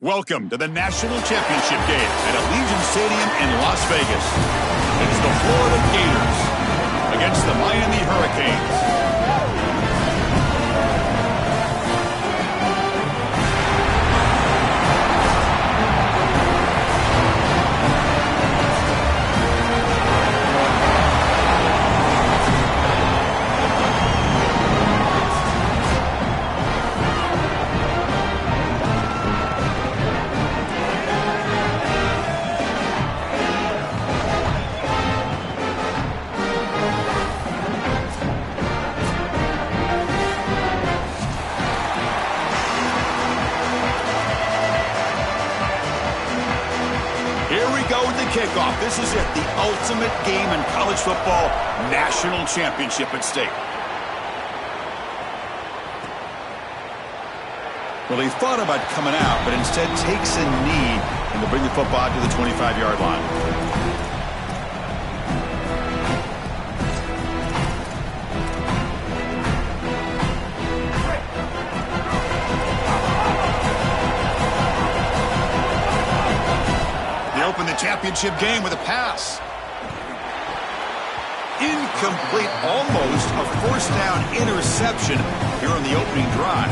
Welcome to the National Championship game at Allegiant Stadium in Las Vegas. It's the Florida Gators against the Miami Hurricanes. Kickoff. This is it, the ultimate game in college football, national championship at stake. Well, he thought about coming out, but instead takes a knee and will bring the football to the 25-yard line. Open the championship game with a pass. Incomplete, almost a first down interception here on the opening drive.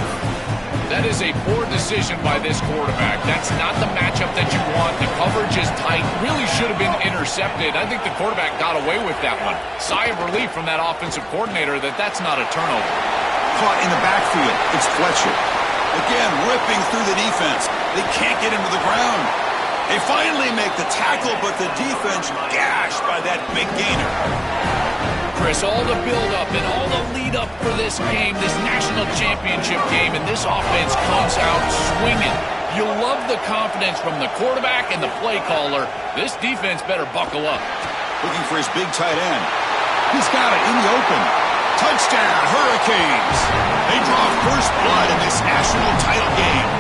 That is a poor decision by this quarterback. That's not the matchup that you want. The coverage is tight. Really should have been intercepted. I think the quarterback got away with that one. Sigh of relief from that offensive coordinator that that's not a turnover. Caught in the backfield. It's Fletcher. Again, ripping through the defense. They can't get him to the ground. They finally make the tackle, but the defense gashed by that big gainer. Chris, all the build-up and all the lead-up for this game, this national championship game, and this offense comes out swinging. You love the confidence from the quarterback and the play caller. This defense better buckle up. Looking for his big tight end. He's got it in the open. Touchdown, Hurricanes. They draw first blood in this national title game.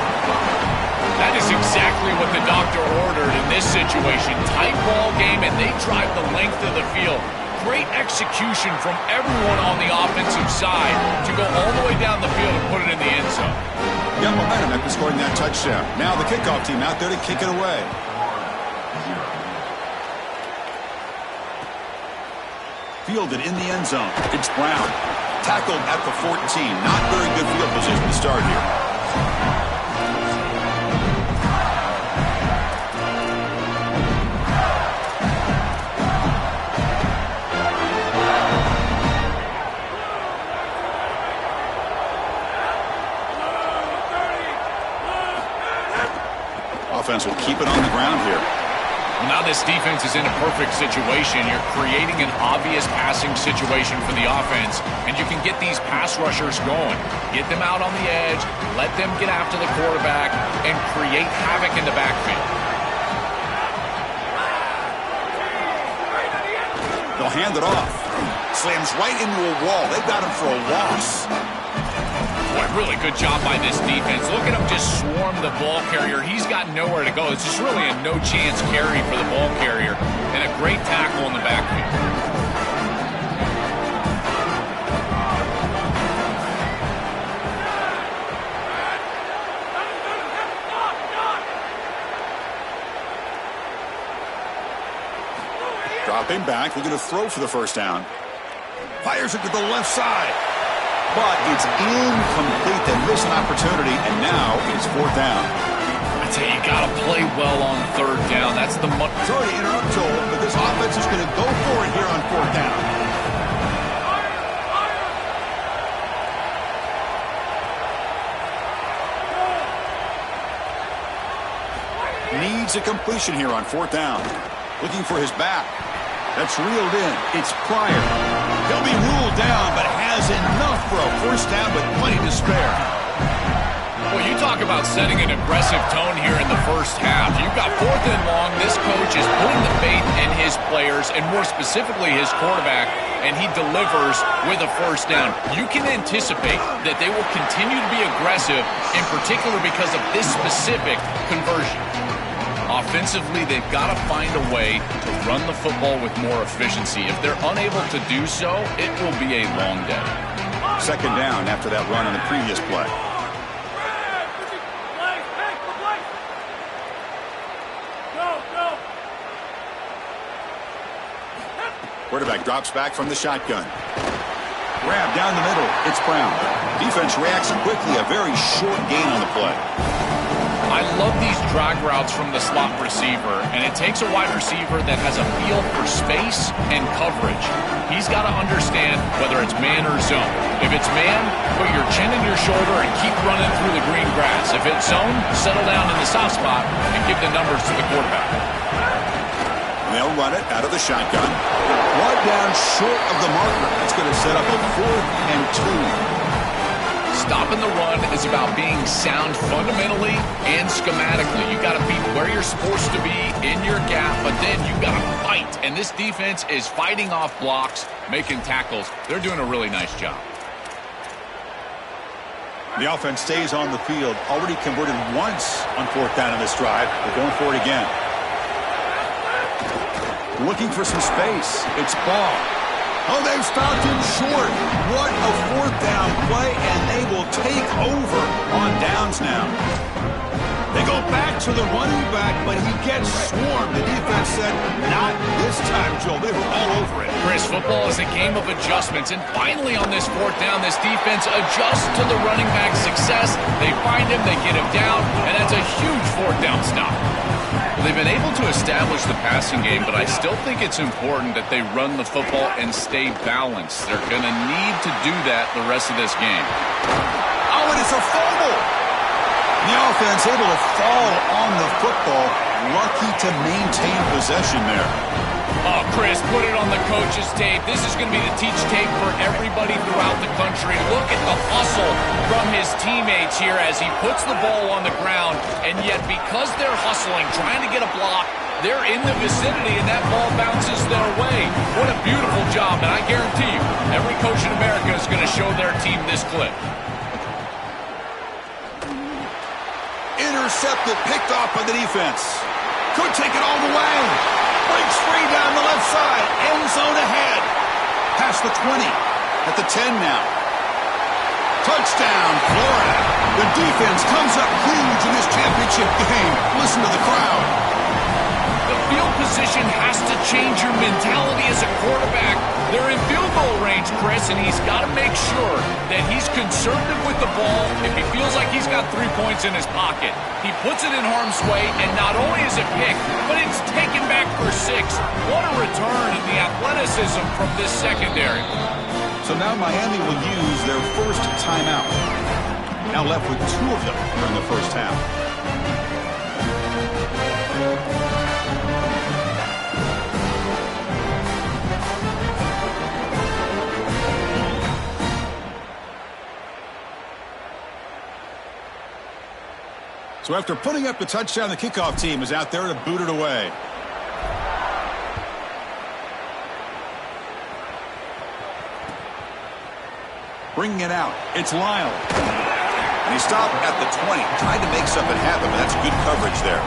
That is exactly what the doctor ordered in this situation. Tight ball game, and they drive the length of the field. Great execution from everyone on the offensive side to go all the way down the field and put it in the end zone. Got momentum after scoring that touchdown. Now the kickoff team out there to kick it away. Fielded in the end zone. It's Brown. Tackled at the 14. Not very good field position to start here. Offense will keep it on the ground here. Well, now this defense is in a perfect situation. You're creating an obvious passing situation for the offense, and you can get these pass rushers going. Get them out on the edge, let them get after the quarterback, and create havoc in the backfield. They'll hand it off. Slams right into a wall. They've got him for a loss. Boy, really good job by this defense. Look at him just swarm the ball carrier. He's got nowhere to go. It's just really a no-chance carry for the ball carrier. And a great tackle in the backfield. Dropping back. Looking to throw for the first down. Fires it to the left side. But it's incomplete. They miss an opportunity, and now it's fourth down. I tell you, you got to play well on third down. That's the money. Sorry to interrupt, Joel, but this offense is going to go for it here on fourth down. Needs a completion here on fourth down. Looking for his back. That's reeled in. It's Pryor. He'll be ruled down, but has enough for a first down with plenty to spare. Well, you talk about setting an aggressive tone here in the first half. You've got fourth and long. This coach is putting the faith in his players, and more specifically his quarterback, and he delivers with a first down. You can anticipate that they will continue to be aggressive, in particular because of this specific conversion. Offensively, they've got to find a way to run the football with more efficiency. If they're unable to do so, it will be a long day. Second down after that run on the previous play. Quarterback drops back from the shotgun. Grab down the middle. It's Brown. Defense reacts quickly. A very short gain on the play. I love these drag routes from the slot receiver, and it takes a wide receiver that has a feel for space and coverage. He's got to understand whether it's man or zone. If it's man, put your chin in your shoulder and keep running through the green grass. If it's zone, settle down in the soft spot and give the numbers to the quarterback. They'll run it out of the shotgun. One down short of the marker. That's going to set up a 4th and 2. Stopping the run is about being sound fundamentally and schematically. You got to be where you're supposed to be in your gap, but then you got to fight. And this defense is fighting off blocks, making tackles. They're doing a really nice job. The offense stays on the field. Already converted once on fourth down in this drive. They're going for it again. Looking for some space. It's Ball. Oh, they've stopped him short. What a fourth down play, and they will take over on downs now. They go back to the running back, but he gets swarmed. The defense said, not this time, Joe. They were all over it. Chris, football is a game of adjustments, and finally on this fourth down, this defense adjusts to the running back's success. They find him, they get him down, and that's a huge fourth down stop. They've been able to establish the passing game, but I still think it's important that they run the football and stay balanced. They're going to need to do that the rest of this game. Oh, and it's a fumble. The offense able to fall on the football. Lucky to maintain possession there. Oh, Chris, put it on the coach's tape. This is going to be the teach tape for everybody throughout the country. Look at the hustle from his teammates here as he puts the ball on the ground. And yet, because they're hustling, trying to get a block, they're in the vicinity, and that ball bounces their way. What a beautiful job. And I guarantee you, every coach in America is going to show their team this clip. Intercepted, picked off by the defense. Could take it all the way. Breaks free down the left side. End zone ahead. Past the 20. At the 10 now. Touchdown, Florida. The defense comes up huge in this championship game. Listen to the crowd. The field position has to change your mentality as a quarterback. They're in field goal range, Chris, and he's got to make sure that he's conservative with the ball if he feels like he's got 3 points in his pocket. He puts it in harm's way, and not only is it picked, but it's taken back for 6. What a return in the athleticism from this secondary. So now Miami will use their first timeout. Now left with 2 of them during the first half. So after putting up the touchdown, the kickoff team is out there to boot it away. Bringing it out, it's Lyle. And he stopped at the 20, tried to make something happen, but that's good coverage there.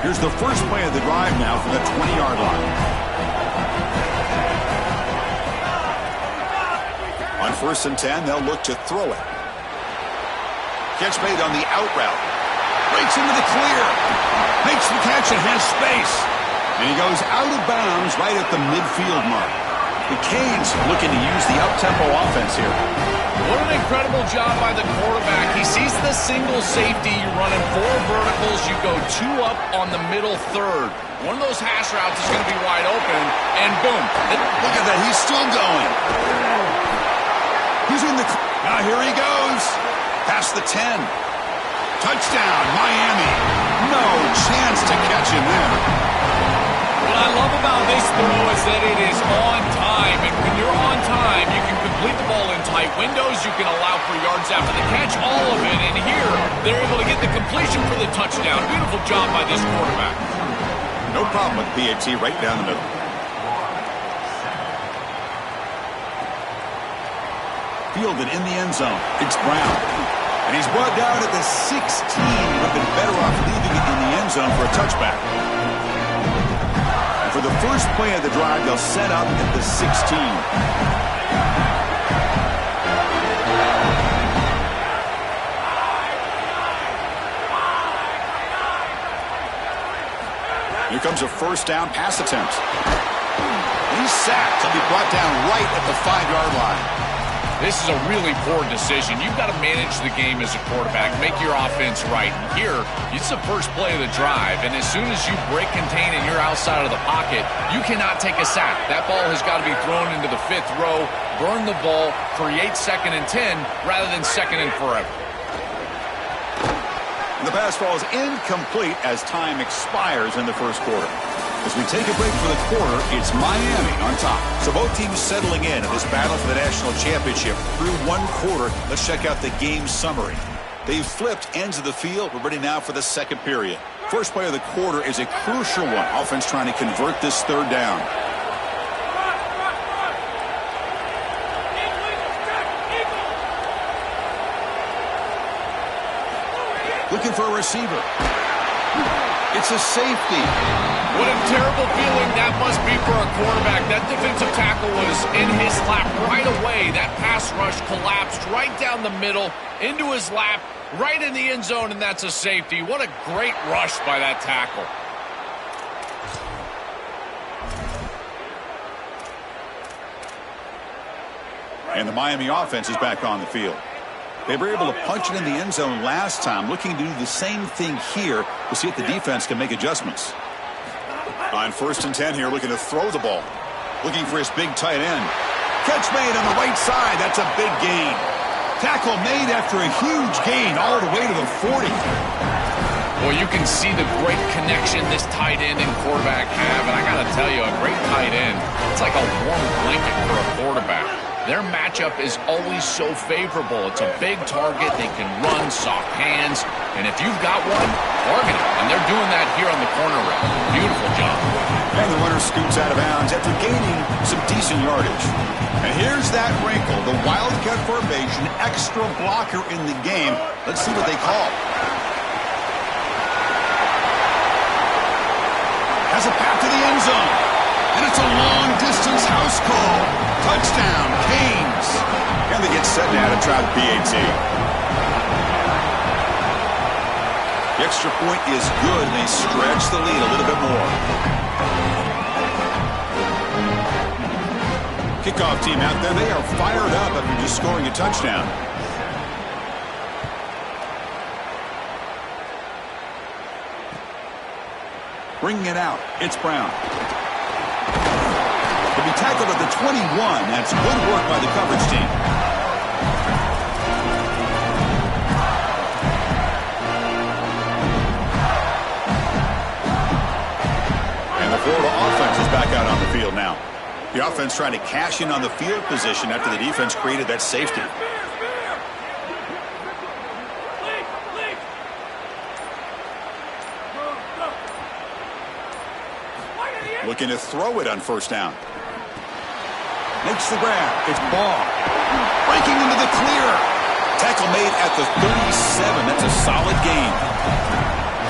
Here's the first play of the drive now from the 20-yard line. On 1st and 10, they'll look to throw it. Catch made on the out route. breaks into the clear. Makes the catch and has space. And he goes out of bounds right at the midfield mark. The Canes looking to use the up-tempo offense here. What an incredible job by the quarterback. He sees the single safety. You're running 4 verticals. You go 2 up on the middle third. One of those hash routes is going to be wide open, and boom. Look at that. He's still going. He's in the... Now here he goes. Past the 10. Touchdown, Miami. No chance to catch him there. What I love about this throw is that it is on time. And when you're on time, you can complete the ball in tight windows. You can allow for yards after the catch, all of it. And here, they're able to get the completion for the touchdown. Beautiful job by this quarterback. No problem with PAT right down the middle. Fielded in the end zone. It's Brown. And he's brought down at the 16. Would have been better off leaving it in the end zone for a touchback. And for the first play of the drive, they'll set up at the 16. Here comes a first down pass attempt. He's sacked. He'll be brought down right at the 5-yard line. This is a really poor decision. You've got to manage the game as a quarterback, make your offense right. And here, it's the first play of the drive, and as soon as you break contain and you're outside of the pocket, you cannot take a sack. That ball has got to be thrown into the 5th row, burn the ball, create 2nd and 10 rather than 2nd and forever. And the pass falls incomplete as time expires in the first quarter. As we take a break for the quarter, it's Miami on top. So both teams settling in this battle for the national championship through one quarter. Let's check out the game summary. They've flipped ends of the field. We're ready now for the second period. First play of the quarter is a crucial one. Offense trying to convert this 3rd down. Looking for a receiver. It's a safety. What a terrible feeling that must be for a quarterback. That defensive tackle was in his lap right away. That pass rush collapsed right down the middle into his lap, right in the end zone, and that's a safety. What a great rush by that tackle. And the Miami offense is back on the field. They were able to punch it in the end zone last time, looking to do the same thing here to see if the defense can make adjustments. On 1st and 10 here, looking to throw the ball. Looking for his big tight end. Catch made on the right side. That's a big gain. Tackle made after a huge gain all the way to the 40. Well, you can see the great connection this tight end and quarterback have. And I got to tell you, a great tight end, it's like a warm blanket for a quarterback. Their matchup is always so favorable. It's a big target. They can run, soft hands. And if you've got one, target it. And they're doing that here on the corner route. Beautiful job. And the runner scoots out of bounds after gaining some decent yardage. And here's that wrinkle. The Wildcat formation, extra blocker in the game. Let's see what they call. Has a path to the end zone. And it's a long-distance house call. Touchdown, Canes. And they get set now to try the PAT. The extra point is good, and they stretch the lead a little bit more. Kickoff team out there, they are fired up after just scoring a touchdown. Bringing it out, it's Brown. He'll be tackled at the 21. That's good work by the coverage team. And the Florida offense is back out on the field now. The offense trying to cash in on the field position after the defense created that safety. Looking to throw it on 1st down. Makes the grab. It's Ball. Breaking into the clear. Tackle made at the 37. That's a solid gain.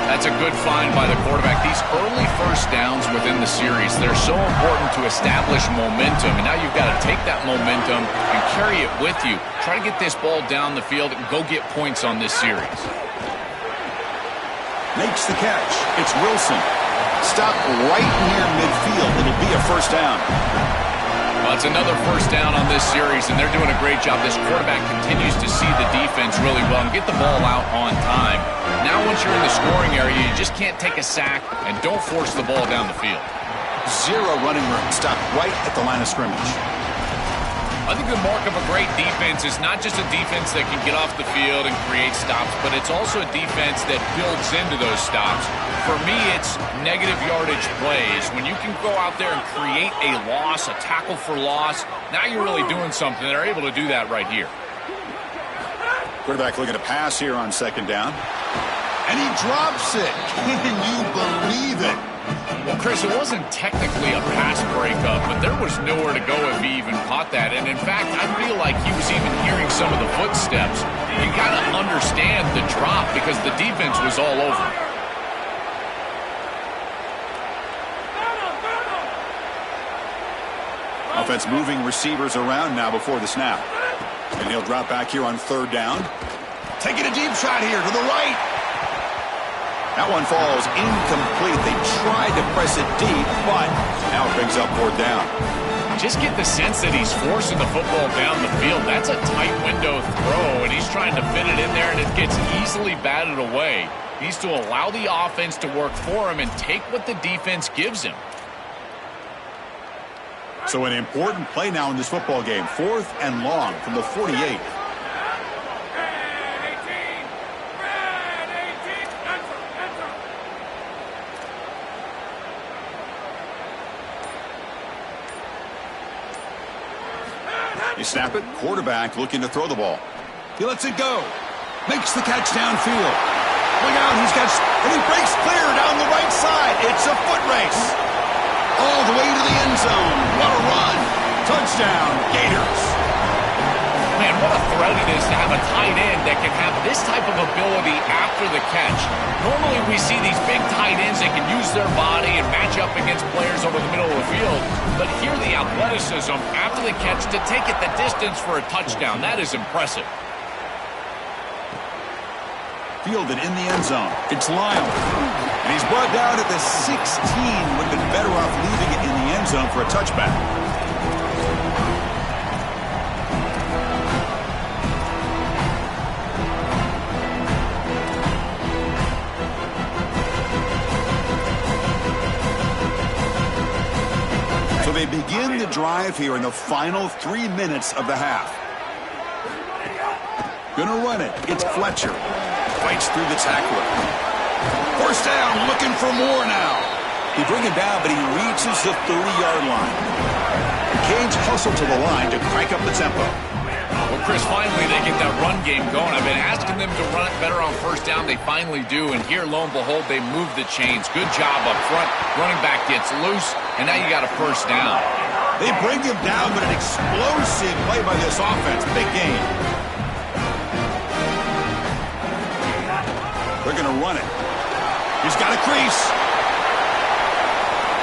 That's a good find by the quarterback. These early first downs within the series, they're so important to establish momentum. And now you've got to take that momentum and carry it with you. Try to get this ball down the field and go get points on this series. Makes the catch. It's Wilson. Stop right near midfield. It'll be a first down. Well, it's another first down on this series, and they're doing a great job. This quarterback continues to see the defense really well and get the ball out on time. Now once you're in the scoring area, you just can't take a sack and don't force the ball down the field. Zero running room. Stop right at the line of scrimmage. I think the mark of a great defense is not just a defense that can get off the field and create stops, but it's also a defense that builds into those stops. For me, it's negative yardage plays. When you can go out there and create a loss, a tackle for loss, now you're really doing something. They're able to do that right here. Quarterback looking to pass here on second down. And he drops it. Can you believe it? Well, Chris, it wasn't technically a pass breakup, but there was nowhere to go if he even caught that. And, in fact, I feel like he was even hearing some of the footsteps. You got to understand the drop because the defense was all over. Offense moving receivers around now before the snap. And he'll drop back here on third down. Taking a deep shot here to the right. That one falls incomplete. They tried to press it deep, but now it brings up fourth down. Just get the sense that he's forcing the football down the field. That's a tight window throw, and he's trying to fit it in there, and it gets easily batted away. He needs to allow the offense to work for him and take what the defense gives him. So an important play now in this football game. 4th and long from the 48. You snap it. Quarterback looking to throw the ball. He lets it go. Makes the catch downfield. Look out. And he breaks clear down the right side. It's a foot race. All the way to the end zone. What a run. Touchdown, Gators. Man, what a threat it is to have a tight end that can have this type of ability after the catch. Normally we see these big tight ends that can use their body and match up against players over the middle of the field. But here the athleticism after the catch to take it the distance for a touchdown. That is impressive. Fielded in the end zone. It's Lyle. And he's brought down at the 16. Would have been better off leaving it in the end zone for a touchback. So they begin the drive here in the final 3 minutes of the half. Gonna run it. It's Fletcher. Fights through the tackler. First down, looking for more now. He bring him down, but he reaches the 30-yard line. Canes hustle to the line to crank up the tempo. Well, Chris, finally they get that run game going. I've been asking them to run it better on first down. They finally do, and here, lo and behold, they move the chains. Good job up front. Running back gets loose, and now you got a first down. They bring him down, but an explosive play by this offense. Big game. They're going to run it. He's got a crease.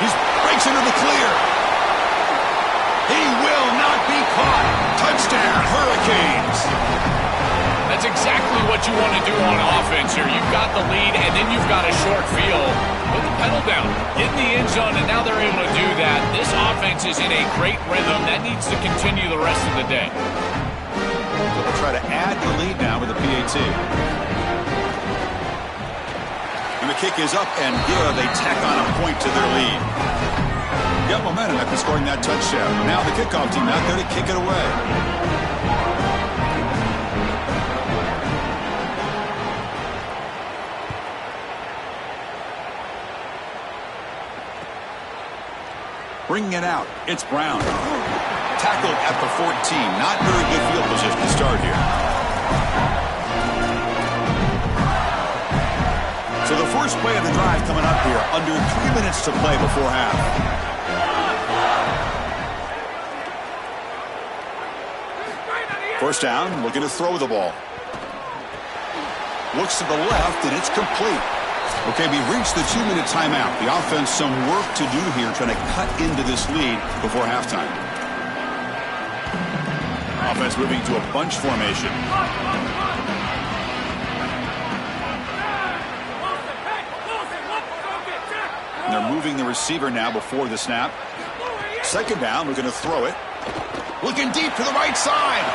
He breaks into the clear. He will not be caught. Touchdown, Hurricanes. That's exactly what you want to do on offense here. You've got the lead, and then you've got a short field. Put the pedal down. Get in the end zone, and now they're able to do that. This offense is in a great rhythm. That needs to continue the rest of the day. So they'll try to add the lead now with the PAT. And the kick is up and good. They tack on a point to their lead. Got momentum after scoring that touchdown. Now the kickoff team out there to kick it away. Bringing it out, it's Brown. Tackled at the 14. Not very good field position to start here. So the first play of the drive coming up here. Under 3 minutes to play before half. First down, looking to throw the ball. Looks to the left, and it's complete. Okay, we've reached the 2-minute timeout. The offense, some work to do here, trying to cut into this lead before halftime. Offense moving to a bunch formation. And they're moving the receiver now before the snap. Second down, looking to throw it. Looking deep to the right side.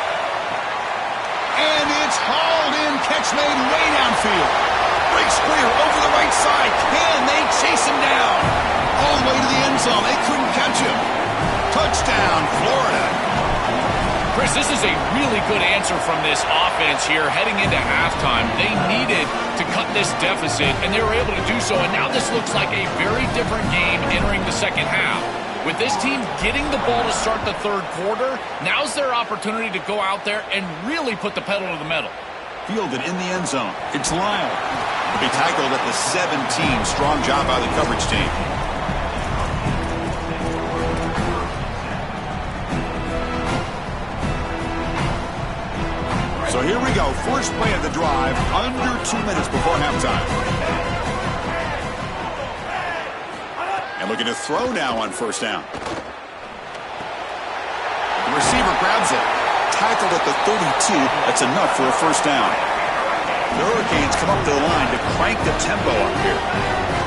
And it's hauled in. Catch made way downfield. Breaks clear over the right side. Can they chase him down? All the way to the end zone. They couldn't catch him. Touchdown, Florida. Chris, this is a really good answer from this offense here heading into halftime. They needed to cut this deficit, and they were able to do so. And now this looks like a very different game entering the second half. With this team getting the ball to start the third quarter, now's their opportunity to go out there and really put the pedal to the metal. Fielded in the end zone. It's Lyle. He'll be tackled at the 17. Strong job by the coverage team. So here we go. First play of the drive, under 2 minutes before halftime. And looking to throw now on first down. The receiver grabs it. Tackled at the 32. That's enough for a first down. The Hurricanes come up to the line to crank the tempo up here.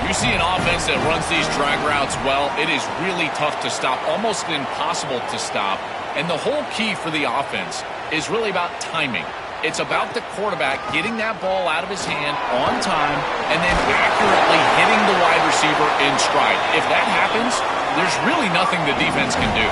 You see an offense that runs these drag routes well, it is really tough to stop, almost impossible to stop. And the whole key for the offense is really about timing. It's about the quarterback getting that ball out of his hand on time and then accurately hitting the wide receiver in stride. If that happens, there's really nothing the defense can do.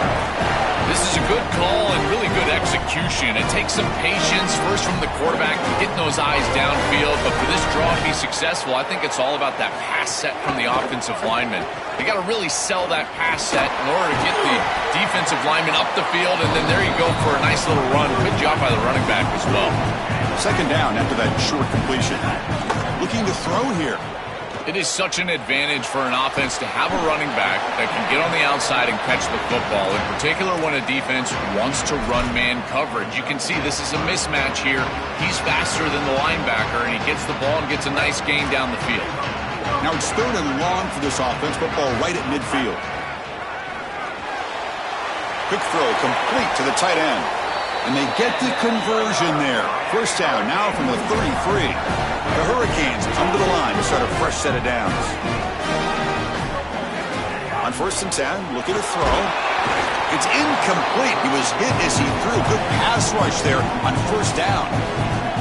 This is a good call and really good execution. It takes some patience, first from the quarterback, getting those eyes downfield. But for this draw to be successful, I think it's all about that pass set from the offensive lineman. They got to really sell that pass set in order to get the defensive lineman up the field. And then there you go for a nice little run. Good job by the running back as well. Second down after that short completion. Looking to throw here. It is such an advantage for an offense to have a running back that can get on the outside and catch the football, in particular when a defense wants to run man coverage. You can see this is a mismatch here. He's faster than the linebacker, and he gets the ball and gets a nice gain down the field. Now it's third and long for this offense. Football right at midfield. Quick throw complete to the tight end. And they get the conversion there. First down now from the 33. The Hurricanes come to the line to start a fresh set of downs. On first and 10, looking to throw. It's incomplete. He was hit as he threw. Good pass rush there on first down.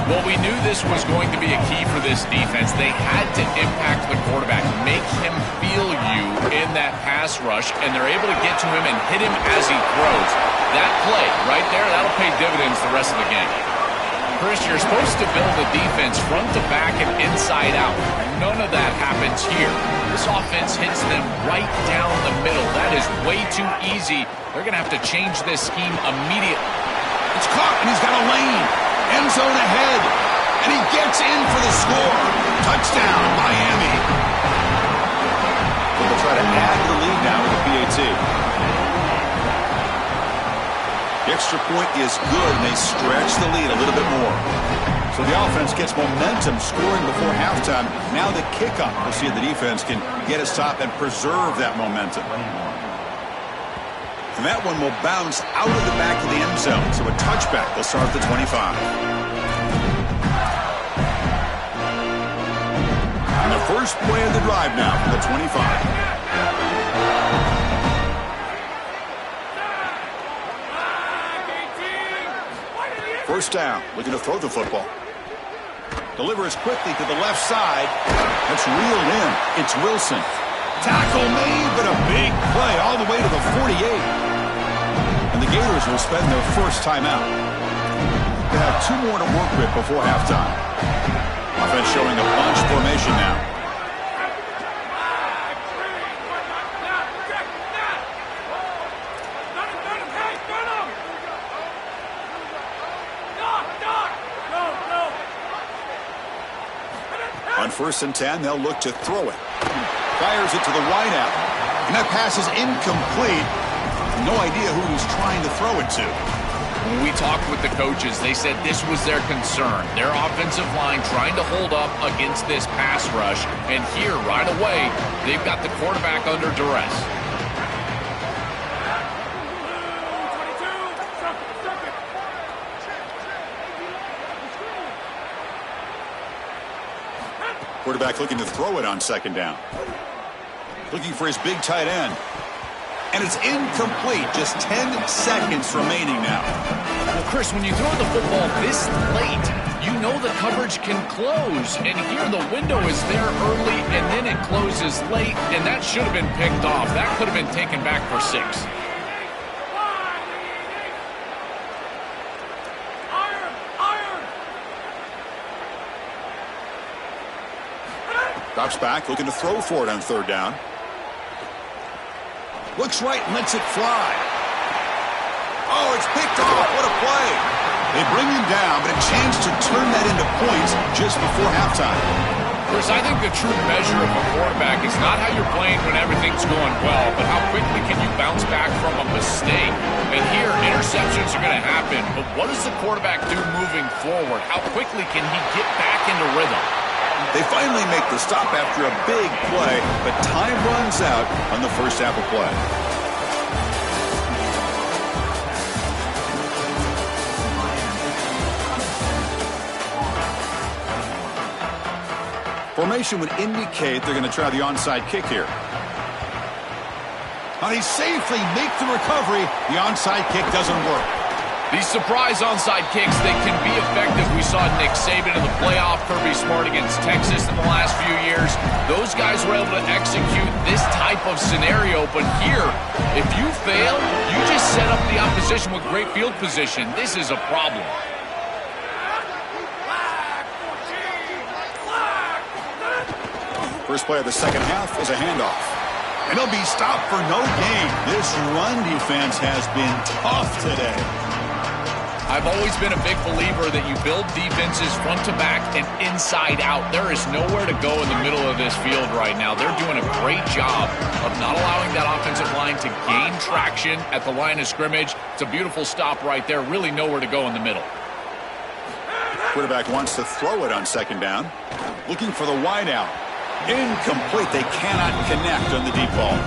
Well, we knew this was going to be a key for this defense. They had to impact the quarterback, make him feel you in that pass rush, and they're able to get to him and hit him as he throws. That play right there, that'll pay dividends the rest of the game. Chris, you're supposed to build a defense front to back and inside out. None of that happens here. This offense hits them right down the middle. That is way too easy. They're going to have to change this scheme immediately. It's caught, and he's got a lane. End zone ahead. And he gets in for the score. Touchdown, Miami. They'll try to add to the lead now with the PAT. The extra point is good, and they stretch the lead a little bit more. So the offense gets momentum scoring before halftime. Now the kickoff. We'll see if the defense can get a stop and preserve that momentum. And that one will bounce out of the back of the end zone. So a touchback will start at the 25. And the first play of the drive now from the 25. First down, looking to throw the football. Delivers quickly to the left side. That's reeled in. It's Wilson. Tackle made, but a big play all the way to the 48. And the Gators will spend their first timeout. They have two more to work with before halftime. Offense showing a bunch formation now. On first and 10, they'll look to throw it. Fires it to the wideout. And that pass is incomplete. No idea who he's trying to throw it to. When we talked with the coaches, they said this was their concern. Their offensive line trying to hold up against this pass rush. And here, right away, they've got the quarterback under duress. Quarterback looking to throw it on second down. Looking for his big tight end. And it's incomplete. Just 10 seconds remaining now. Well, Chris, when you throw the football this late, you know the coverage can close. And here the window is there early, and then it closes late, and that should have been picked off. That could have been taken back for 6. Drops back, looking to throw for it on 3rd down. Looks right and lets it fly. Oh, it's picked off. What a play. They bring him down, but a chance to turn that into points just before halftime. Chris, I think the true measure of a quarterback is not how you're playing when everything's going well, but how quickly can you bounce back from a mistake. And here, interceptions are going to happen, but what does the quarterback do moving forward? How quickly can he get back into rhythm? They finally make the stop after a big play, but time runs out on the first half of play. Formation would indicate they're going to try the onside kick here. Now he safely makes the recovery. The onside kick doesn't work. These surprise onside kicks, they can be effective. We saw Nick Saban in the playoff, Kirby Smart against Texas in the last few years. Those guys were able to execute this type of scenario, but here, if you fail, you just set up the opposition with great field position. This is a problem. First play of the second half is a handoff. And he'll be stopped for no gain. This run defense has been tough today. I've always been a big believer that you build defenses front to back and inside out. There is nowhere to go in the middle of this field right now. They're doing a great job of not allowing that offensive line to gain traction at the line of scrimmage. It's a beautiful stop right there. Really nowhere to go in the middle. Quarterback wants to throw it on 2nd down. Looking for the wide out. Incomplete. They cannot connect on the deep ball.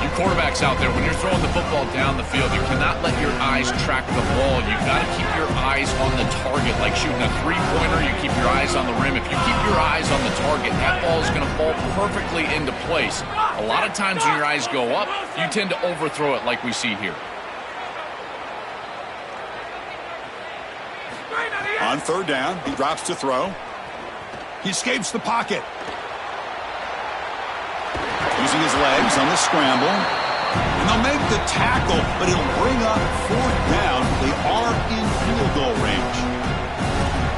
You quarterbacks out there, when you're throwing the football down the field, you cannot let your eyes track the ball. You've got to keep your eyes on the target. Like shooting a three-pointer, you keep your eyes on the rim. If you keep your eyes on the target, that ball is going to fall perfectly into place. A lot of times when your eyes go up, you tend to overthrow it like we see here. On 3rd down, he drops to throw. He escapes the pocket. Using his legs on the scramble. And they'll make the tackle, but it'll bring up 4th down. They are in field goal range.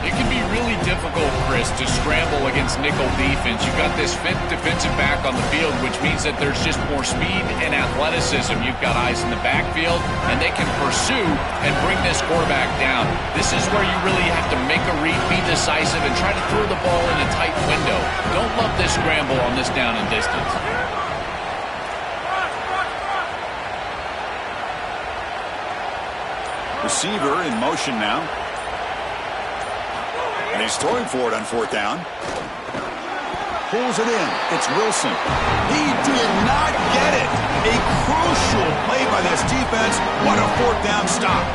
It can be really difficult, Chris, to scramble against nickel defense. You've got this 5th defensive back on the field, which means that there's just more speed and athleticism. You've got eyes in the backfield, and they can pursue and bring this quarterback down. This is where you really have to make a read, be decisive, and try to throw the ball in a tight window. Don't love this scramble on this down and distance. Receiver in motion now. And he's throwing for it on 4th down. Pulls it in. It's Wilson. He did not get it. A crucial play by this defense. What a 4th down stop.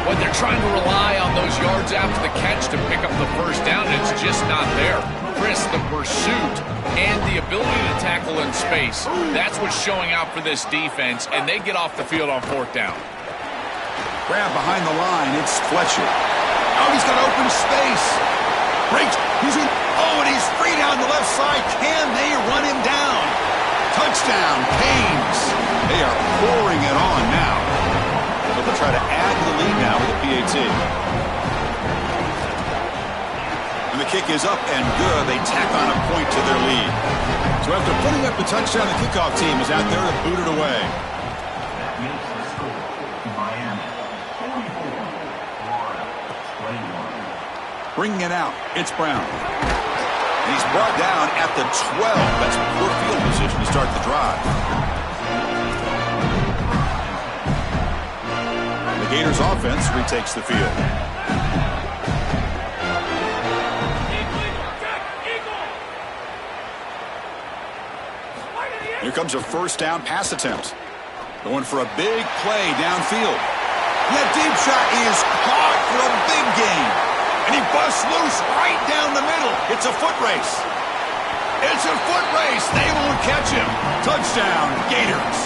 When they're trying to rely on those yards after the catch to pick up the 1st down, it's just not there. Chris, the pursuit and the ability to tackle in space, that's what's showing out for this defense, and they get off the field on 4th down. Grab behind the line. It's Fletcher. Oh, he's got open space. Breaks. He's in. Oh, and he's free down the left side. Can they run him down? Touchdown, Canes. They are pouring it on now. They'll try to add to the lead now with a PAT. And the kick is up and good. They tack on a point to their lead. So after putting up the touchdown, the kickoff team is out there to boot it away. Bringing it out, it's Brown. And he's brought down at the 12. That's poor field position to start the drive. The Gators offense retakes the field. Here comes a 1st down pass attempt. Going for a big play downfield. That deep shot is caught for a big gain. And he busts loose right down the middle. It's a foot race. It's a foot race. They won't catch him. Touchdown, Gators.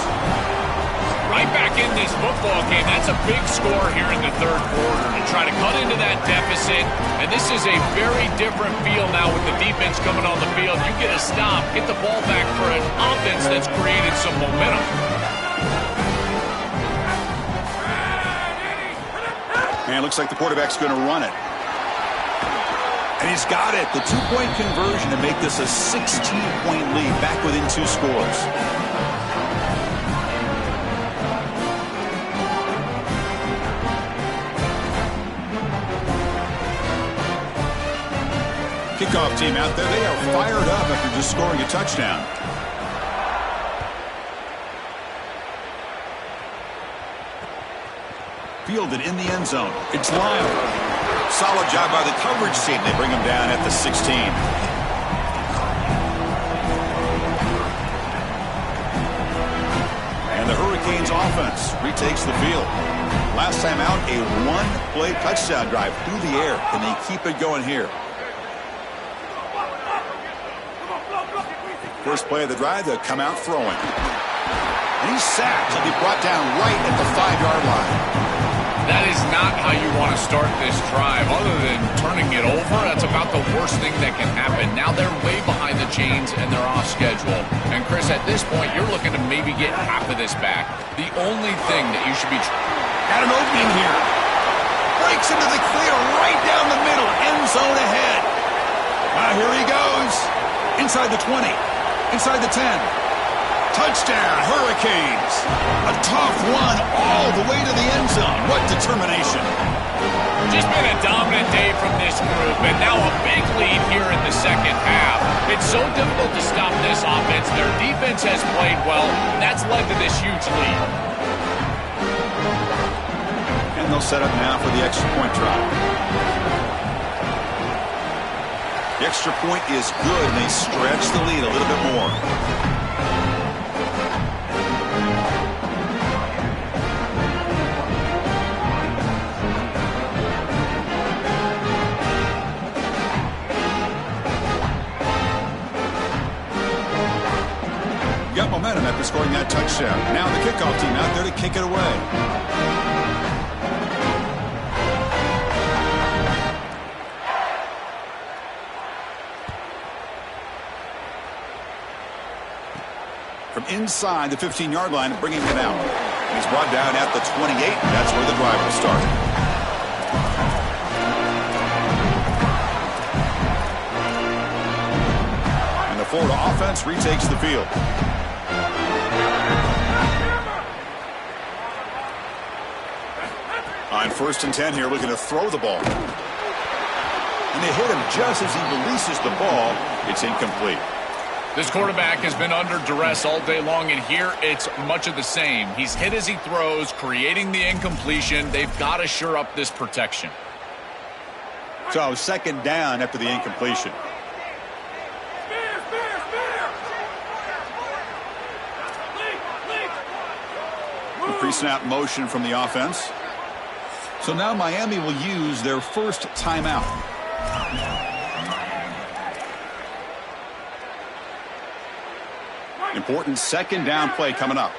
Right back in this football game. That's a big score here in the third quarter to try to cut into that deficit. And this is a very different feel now with the defense coming on the field. You get a stop, get the ball back for an offense that's created some momentum. And it looks like the quarterback's going to run it. And he's got it. The two-point conversion to make this a 16-point lead, back within 2 scores. Kickoff team out there. They are fired up after just scoring a touchdown. Fielded in the end zone. It's Lyle. Solid job by the coverage team. They bring him down at the 16. And the Hurricanes offense retakes the field. Last time out, a one-play touchdown drive through the air. Can they keep it going here? First play of the drive, they'll come out throwing. And he's sacked. He'll be brought down right at the 5-yard line. That is not how you want to start this drive. Other than turning it over, that's about the worst thing that can happen. Now they're way behind the chains and they're off schedule. And Chris, at this point, you're looking to maybe get half of this back. The only thing that you should be... Got an opening here. Breaks into the clear right down the middle. End zone ahead. Here he goes. Inside the 20. Inside the 10. Touchdown, Hurricanes. A tough one all the way to the end zone. What determination. Just been a dominant day from this group, and now a big lead here in the second half. It's so difficult to stop this offense. Their defense has played well, and that's led to this huge lead. And they'll set up now for the extra point try. The extra point is good, and they stretch the lead a little bit more. Got momentum after scoring that touchdown. Now the kickoff team out there to kick it away. From inside the 15-yard line, bringing it out. He's brought down at the 28. That's where the drive will start. And the Florida offense retakes the field. On 1st and 10 here, looking to throw the ball. And they hit him just as he releases the ball. It's incomplete. This quarterback has been under duress all day long, and here it's much of the same. He's hit as he throws, creating the incompletion. They've got to shore up this protection. So 2nd down after the incompletion. Pre-snap motion from the offense. So now Miami will use their first timeout. Important 2nd down play coming up.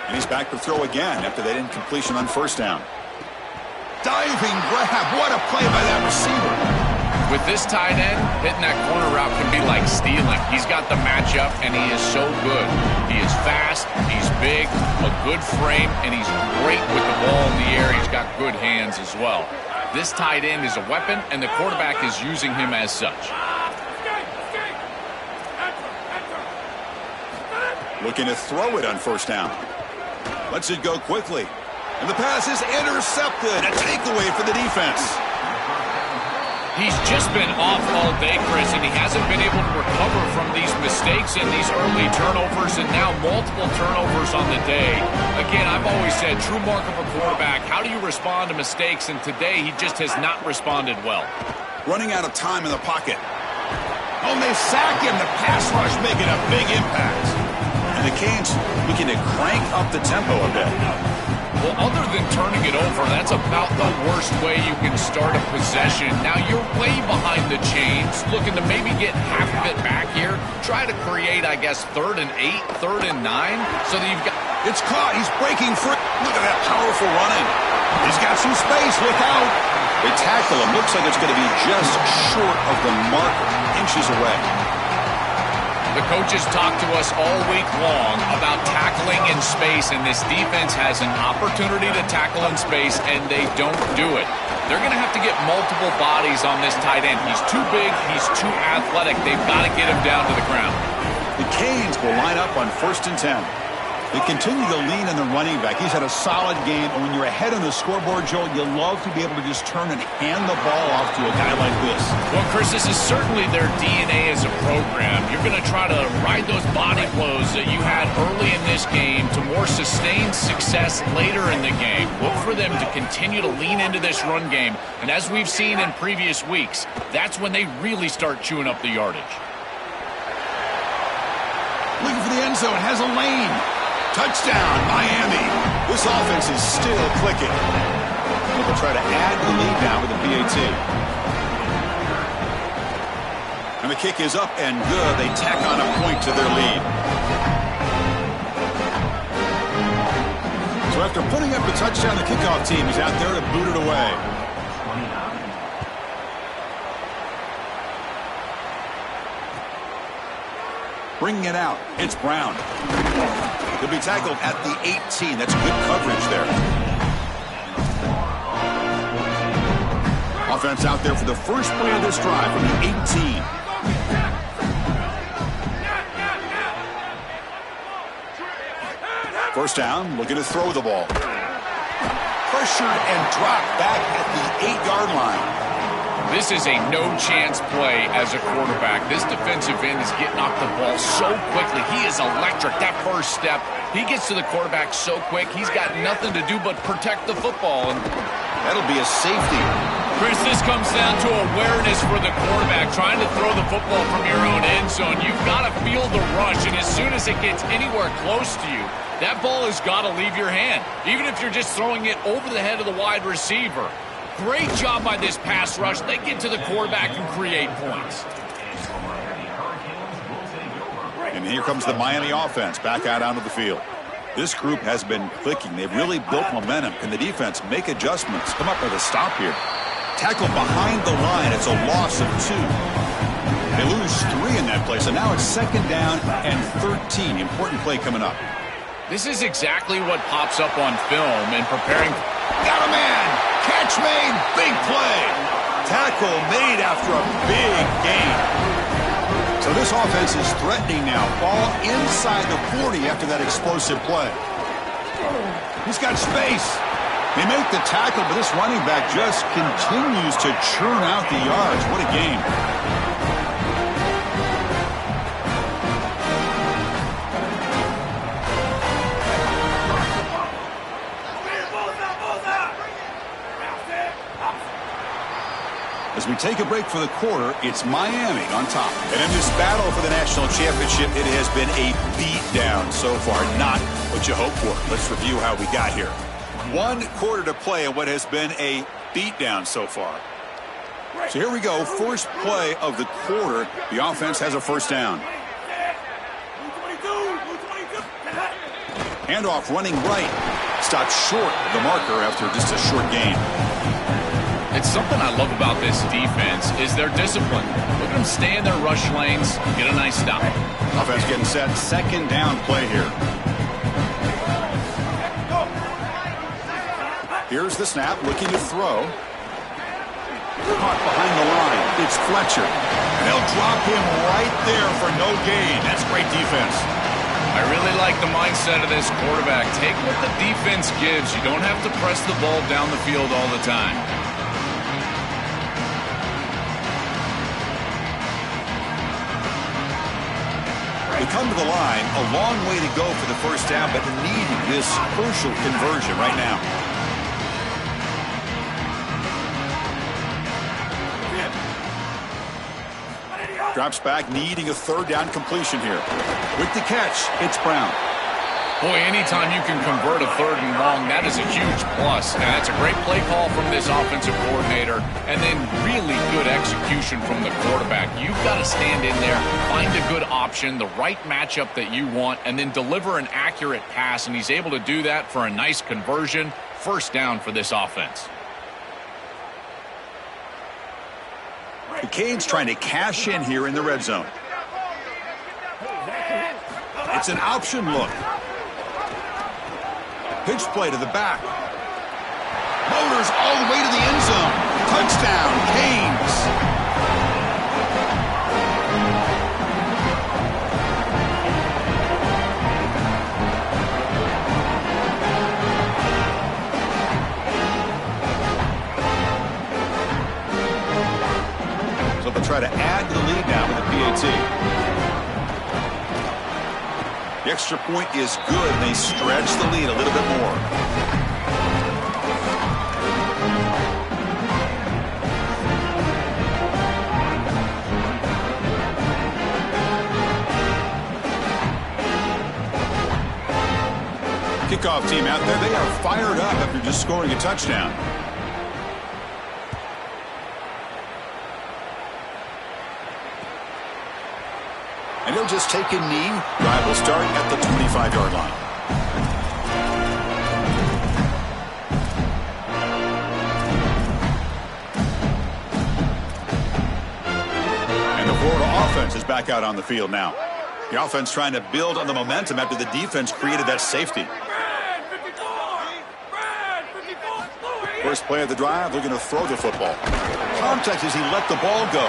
And he's back to throw again after that incompletion on 1st down. Diving grab. What a play by that receiver. With this tight end, hitting that corner route can be like stealing. He's got the matchup, and he is so good. He is fast, he's big, a good frame, and he's great with the ball in the air. He's got good hands as well. This tight end is a weapon, and the quarterback is using him as such. Looking to throw it on 1st down. Lets it go quickly. And the pass is intercepted. A takeaway for the defense. He's just been off all day, Chris, and he hasn't been able to recover from these mistakes and these early turnovers, and now multiple turnovers on the day. Again, I've always said, true mark of a quarterback, how do you respond to mistakes? And today, he just has not responded well. Running out of time in the pocket. Oh, and they sack him. The pass rush making a big impact. And the Canes looking to crank up the tempo a bit. Well, other than turning it over, that's about the worst way you can start a possession. Now, you're way behind the chains, looking to maybe get half of it back here. Try to create, I guess, 3rd and 8, 3rd and 9, so that you've got... It's caught. He's breaking free. Look at that powerful running. He's got some space. Look out. They tackle him. Looks like it's going to be just short of the marker, inches away. The coaches talked to us all week long about tackling in space, and this defense has an opportunity to tackle in space, and they don't do it. They're going to have to get multiple bodies on this tight end. He's too big. He's too athletic. They've got to get him down to the ground. The Canes will line up on 1st and 10. They continue to lean on the running back. He's had a solid game, and when you're ahead on the scoreboard, Joel, you love to be able to just turn and hand the ball off to a guy like this. Well, Chris, this is certainly their DNA as a program. You're going to try to ride those body blows that you had early in this game to more sustained success later in the game. Look for them to continue to lean into this run game, and as we've seen in previous weeks, that's when they really start chewing up the yardage. Looking for the end zone, has a lane. Touchdown, Miami. This offense is still clicking. They'll try to add the lead now with the PAT. And the kick is up and good. They tack on a point to their lead. So after putting up the touchdown, the kickoff team is out there to boot it away. Bringing it out, it's Brown. He'll be tackled at the 18. That's good coverage there. Offense out there for the first play of this drive from the 18. First down, looking to throw the ball. Pressured and dropped back at the 8-yard line. This is a no-chance play as a quarterback. This defensive end is getting off the ball so quickly. He is electric. That first step, he gets to the quarterback so quick, he's got nothing to do but protect the football. And that'll be a safety. Chris, this comes down to awareness for the quarterback, trying to throw the football from your own end zone. You've got to feel the rush, and as soon as it gets anywhere close to you, that ball has got to leave your hand, even if you're just throwing it over the head of the wide receiver. Great job by this pass rush. They get to the quarterback and create points. And here comes the Miami offense back out onto the field. This group has been clicking. They've really built momentum. Can the defense make adjustments? Come up with a stop here. Tackle behind the line. It's a loss of 2. They lose 3 in that play, so now it's 2nd down and 13. Important play coming up. This is exactly what pops up on film and preparing. Got a man. Catch made. Big play. Tackle made after a big gain. So this offense is threatening now. Ball inside the 40 after that explosive play. He's got space. They make the tackle, but this running back just continues to churn out the yards. What a game. As we take a break for the quarter, it's Miami on top. And in this battle for the national championship, it has been a beatdown so far. Not what you hoped for. Let's review how we got here. 1 quarter to play in what has been a beatdown so far. So here we go. First play of the quarter. The offense has a first down. Handoff running right. Stopped short of the marker after just a short gain. It's something I love about this defense is their discipline. Look at them stay in their rush lanes, get a nice stop. Offense getting set. 2nd down play here. Here's the snap, looking to throw. Caught behind the line. It's Fletcher. And they'll drop him right there for no gain. That's great defense. I really like the mindset of this quarterback. Take what the defense gives. You don't have to press the ball down the field all the time. They come to the line, a long way to go for the first down, but needing this crucial conversion right now. Drops back, needing a 3rd down completion here. With the catch, it's Brown. Boy, anytime you can convert a 3rd and long, that is a huge plus. And that's a great play call from this offensive coordinator. And then really good execution from the quarterback. You've got to stand in there, find a good option, the right matchup that you want, and then deliver an accurate pass. And he's able to do that for a nice conversion. 1st down for this offense. The Canes trying to cash in here in the red zone. It's an option look. Pitch play to the back. Motors all the way to the end zone. Touchdown, Canes. So they'll try to add to the lead now with the PAT. The extra point is good. They stretch the lead a little bit more. Kickoff team out there. They are fired up after just scoring a touchdown. And he'll just take a knee. Drive will start at the 25-yard line. And the Florida offense is back out on the field now. The offense trying to build on the momentum after the defense created that safety. First play of the drive, they're going to throw the football. Contact as he let the ball go.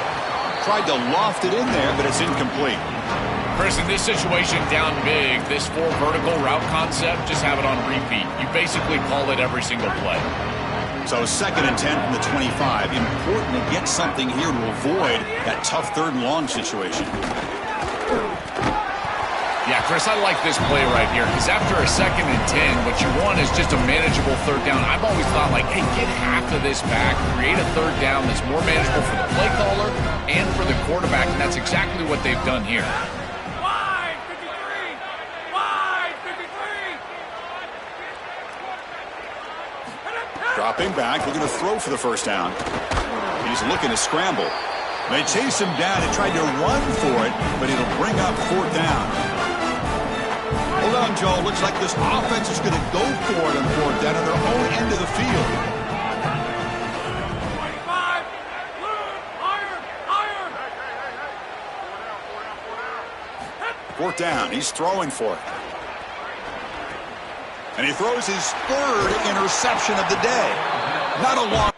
Tried to loft it in there, but it's incomplete. Chris, in this situation down big, this 4 vertical route concept, just have it on repeat. You basically call it every single play. So 2nd and 10 from the 25. Important to get something here to avoid that tough 3rd and long situation. Yeah, Chris, I like this play right here because after a 2nd and 10, what you want is just a manageable 3rd down. I've always thought, like, hey, get half of this back, create a 3rd down that's more manageable for the play caller and for the quarterback, and that's exactly what they've done here. Dropping back, looking to throw for the 1st down. He's looking to scramble. They chase him down and tried to run for it, but it'll bring up 4th down. Hold on, Joe. Looks like this offense is going to go for it on 4th down at their own end of the field. 25, higher. 4th down. He's throwing for it. And he throws his 3rd interception of the day. Not a long